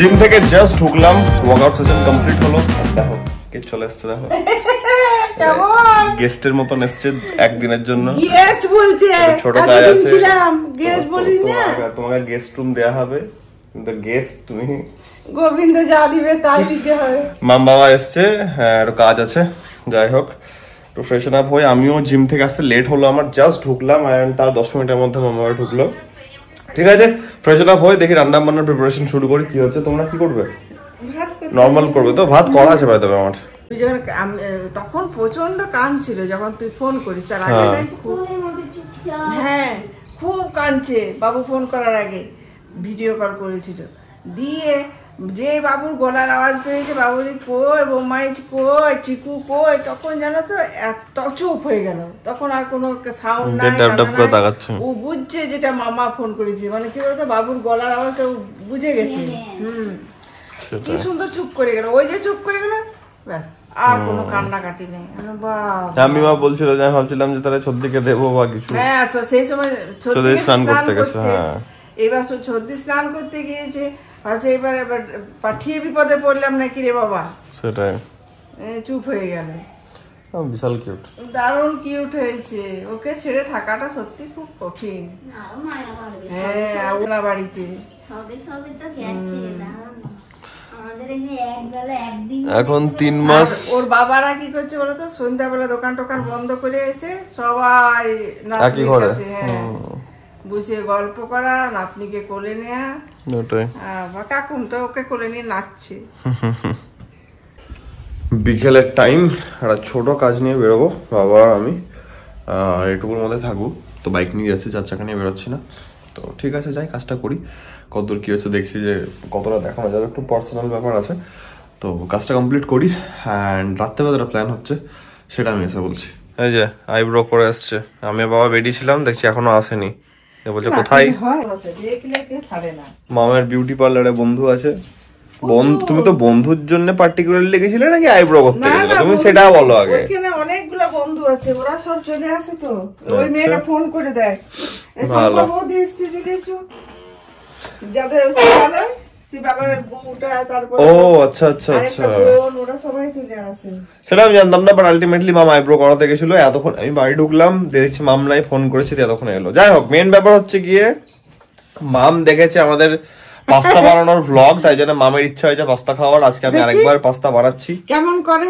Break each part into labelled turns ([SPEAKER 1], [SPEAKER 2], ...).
[SPEAKER 1] Gym থেকে just ঢুকলাম, workout session complete হলো। দেখো কে চলে এসছে, দেখো
[SPEAKER 2] কেমন
[SPEAKER 1] গেস্টের মতন এসছে একদিনের জন্য।
[SPEAKER 2] গেস্ট বলছে,
[SPEAKER 1] ছোট কাজ আছে,
[SPEAKER 2] ছিলাম গেস্ট বলিস না।
[SPEAKER 1] তোমাকে গেস্ট রুম দেয়া হবে, কিন্তু গেস্ট তুমি
[SPEAKER 2] গোবিন্দ যা দিবে তাই দিতে হবে।
[SPEAKER 1] মাম বাবা এসছে, হ্যাঁ একটু কাজ আছে। যাই হোক একটু ফ্রেশন আপ হই। আমিও জিম থেকে আসতে লেট হলো আমার, জাস্ট ঢুকলাম অ্যান্ড তার 10 মিনিটের মধ্যে মাম বাবা ঢুকলো। ঠিক আছে, ফ্রেশন আপ হই, দেখি রান্না বান্নার প্রিপারেশন শুরু করি। কি হচ্ছে, তোমরা কি করবে? নর্মাল করবে তো? ভাত করা আছে ভাই, তবে আমার
[SPEAKER 2] তখন প্রচন্ড কান ছিল যখন তুই ফোন করিস, তার আগে হ্যাঁ খুব কাঁদছে। বাবু ফোন করার আগে ভিডিও কল করেছিল, দিয়ে যে বাবুর গলার আওয়াজ পেয়েছে, বাবু কই বোমাই কই চিকু কই, তখন জানো তো এত চুপ হয়ে গেল। তখন আর কোনো সাউন্ড নাই, ও বুঝছে যেটা মামা ফোন করেছে। মানে কি বলতো, বাবুর গলার আওয়াজটা বুঝে গেছে। কি সুন্দর চুপ করে গেল, ওই যে চুপ করে গেল, ব্যাস আর কোনো কান্নাকাটি নেই।
[SPEAKER 1] আমি মা বলছিল যে ভাবছিলাম যে তাহলে ছদ্দিকে দেবো বা কিছু।
[SPEAKER 2] হ্যাঁ আচ্ছা, সেই সময়
[SPEAKER 1] ছদ্দি স্নান করতে গেছে। হ্যাঁ
[SPEAKER 2] এবার ছদ্দি স্নান করতে গিয়েছে, ভাবছে এবার পাঠিয়ে বিপদে পড়লাম নাকি রে বাবা।
[SPEAKER 1] সেটাই,
[SPEAKER 2] চুপ হয়ে গেল।
[SPEAKER 1] বিশাল কিউট,
[SPEAKER 2] দারুণ কিউট হয়েছে। ওকে ছেড়ে থাকাটা সত্যি খুব কঠিন। হ্যাঁ ওনার বাড়িতে
[SPEAKER 1] এখন 3 মাস।
[SPEAKER 2] ওর বাবারা কি করছে বলতো, সন্ধ্যাবেলা দোকান টোকান বন্ধ করে এসে সবাই নাতনির কাছে বসে গল্প করা, নাতনিকে কোলে নেয়া। কাকুন তো ওকে কোলে নিয়ে নাচছে।
[SPEAKER 1] বিকেলের টাইম, একটা ছোট কাজ নিয়ে বেরোবো বাবা আর আমি। এটুকুর মধ্যে থাকবো, তো বাইক নিয়ে যাচ্ছি, 4 চাকা নিয়ে বেরোচ্ছি না। তো ঠিক আছে, যাই কাজটা করি। কতদূর কী হচ্ছে দেখছি, যে কতটা দেখানো যাবে, একটু পার্সোনাল ব্যাপার আছে। তো কাজটা কমপ্লিট করি, অ্যান্ড রাত্রেবেলা প্ল্যান হচ্ছে, সেটা আমি এসে বলছি। এই যে আইব্রো করে আসছে, আমি বাবা বেরিয়েছিলাম, দেখছি এখনো আসেনি। বলছে কোথায়? মামের বিউটি পার্লারে বন্ধু আছে। তুমি তো বন্ধুর জন্য পার্টিকুলারলি গেছিলে নাকি আইব্রো করতে গেছিলে? তুমি সেটা বলো আগে।
[SPEAKER 2] ওখানে অনেকগুলো বন্ধু আছে, ওরা সব চলে আসে, তো ওই মেয়েটা ফোন করে দেয়, ভালো বৌদি এসেছে, চলে এসো। যাদের
[SPEAKER 1] ও আচ্ছা আচ্ছা আচ্ছা,
[SPEAKER 2] ওরা সবাই চলে আসে।
[SPEAKER 1] সেটা আমি জানতাম না, বাট আলটিমেটলি মাম আইব্রো করাতে গেছিল। এতক্ষণ আমি বাড়ি ঢুকলাম, দেখছি মাম নাই, ফোন করেছি, এতক্ষণ এলো। যাই হোক, মেন ব্যাপার হচ্ছে গিয়ে মাম দেখেছে আমাদের পাস্তা বানানোর ভ্লগ, তাই জন্য মামের ইচ্ছা হয়েছে পাস্তা খাওয়ার। আজকে আমি আরেকবার পাস্তা বানাচ্ছি।
[SPEAKER 2] কেমন করে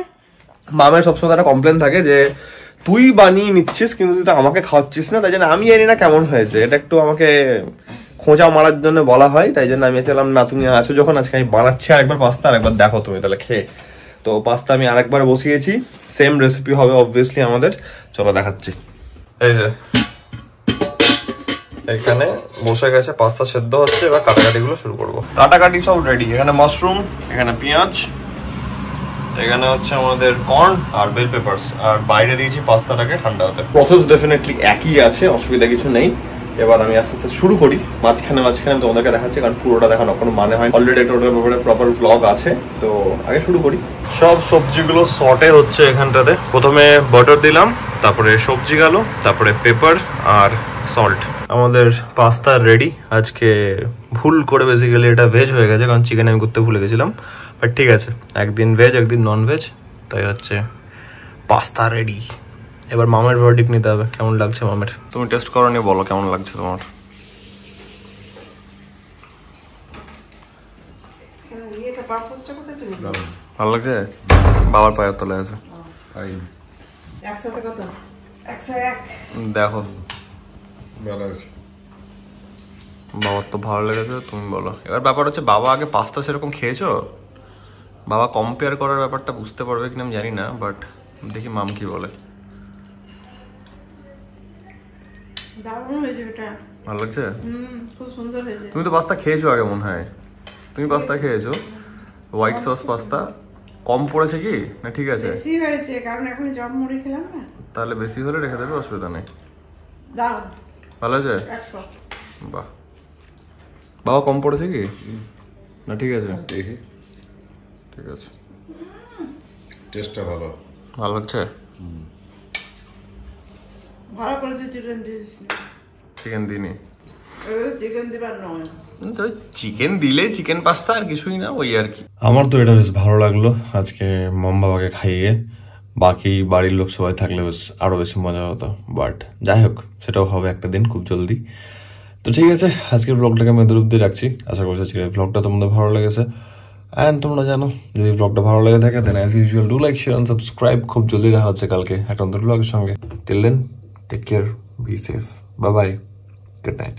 [SPEAKER 1] মামের সবসময় একটা কমপ্লেন থাকে যে তুই বানিয়ে নিচ্ছিস কিন্তু তুই তো আমাকে খাওয়াচ্ছিস না, তাই জন্য আমি জানি না কেমন হয়েছে। এটা একটু আমাকে খোঁজা মারার জন্য বলা হয়, তাই জন্য আমি চাইলাম না, তুমি আছো যখন, আজকে আমি বানাচ্ছি আরেকবার পাস্তা, আরেকবার দেখো তুমি তাহলে খেয়ে। তো পাস্তা আমি আরেকবার বসিয়েছি, সেম রেসিপি হবে অবভিয়াসলি আমাদের। চলো দেখাচ্ছি। এই যে এখানে বসে গেছে, পাস্তা সেদ্ধ হচ্ছে, এবার কাটাকাটিগুলো শুরু করবো। কাটাকাটি সব রেডি, এখানে মাশরুম, এখানে পেঁয়াজ, এখানে হচ্ছে আমাদের কর্ন আর বেল পেপারস, আর বাইরে দিয়েছি পাস্তাটাকে ঠান্ডা হতে। প্রসেস ডেফিনেটলি একই আছে, অসুবিধা কিছু নেই। এবার আমি আস্তে আস্তে শুরু করি। মাঝখানে তোমাদেরকে দেখাচ্ছি, কারণ পুরোটা দেখানোর কোনো মানে হয়। অলরেডি একটা ওটার ব্যাপারে প্রপার ভ্লগ আছে, তো আগে শুরু করি। সব সবজিগুলো সটে হচ্ছে এখানটাতে। প্রথমে বাটার দিলাম, তারপরে সবজি গেল, তারপরে পেপার আর সল্ট। আমাদের পাস্তা রেডি। আজকে ভুল করে বেসিক্যালি এটা ভেজ হয়ে গেছে, কারণ চিকেন আমি করতে ভুলে গেছিলাম। বাট ঠিক আছে, একদিন ভেজ একদিন নন ভেজ, তাই হচ্ছে পাস্তা রেডি। এবার মামের ভার্ডিক্ট নিতে হবে, কেমন লাগছে মামের। তুমি টেস্ট করো, নিয়ে বলো কেমন লাগছে তোমার। ভালো লাগছে? বাবার পায়ের তলায় আছে। দেখো বাবার তো ভালো লেগেছে, তুমি বলো। এবার ব্যাপার হচ্ছে, বাবা আগে পাস্তা সেরকম খেয়েছো? বাবা কম্পেয়ার করার ব্যাপারটা বুঝতে পারবে কিনা আমি জানি না, বাট দেখি মাম কি বলে। ভালো লাগছে? তুমি তো পাস্তা খেয়েছো আগে মনে হয়, তুমি পাস্তা খেয়েছো হোয়াইট সস পাস্তা। কম পড়েছে কি না? ঠিক আছে,
[SPEAKER 2] বেশি হয়েছে, কারণ এখন জব মুড়ি খেলাম না।
[SPEAKER 1] তাহলে বেশি হলে রেখে দেবে, অসুবিধা নেই।
[SPEAKER 2] দাও,
[SPEAKER 1] ভালো আছে? বাহ, বাবা কম পড়েছে কি না? ঠিক আছে, ঠিক আছে,
[SPEAKER 3] টেস্টটা ভালো,
[SPEAKER 1] ভালো লাগছে।
[SPEAKER 2] ভালো করেছে চিকেন দিস।
[SPEAKER 1] চিকেন দিইনি,
[SPEAKER 2] চিকেন দিবার নয়।
[SPEAKER 1] তো চিকেন দিলে চিকেন পাস্তা আর কিছুই না, ওই আর কি।
[SPEAKER 4] আমার তো এটা বেশ ভালো লাগলো আজকে মম বাবাকে খাইয়ে। বাকি বাড়ির লোক সবাই থাকলে বেশ আরো বেশি মজা হতো, বাট যাই হোক সেটাও হবে একটা দিন খুব জলদি। তো ঠিক আছে, আজকের ব্লগটাকে আমি এদের অব্দি রাখছি। আশা করছি আজকের ব্লগটা তোমাদের ভালো লেগেছে। অ্যান্ড তোমরা জানো, যদি ব্লগটা ভালো লেগে থাকে then as usual do like, share, subscribe. খুব জলদি দেখা হচ্ছে কালকে একটা নতুন ব্লগের সঙ্গে। Till then take care, be safe, bye bye, good night.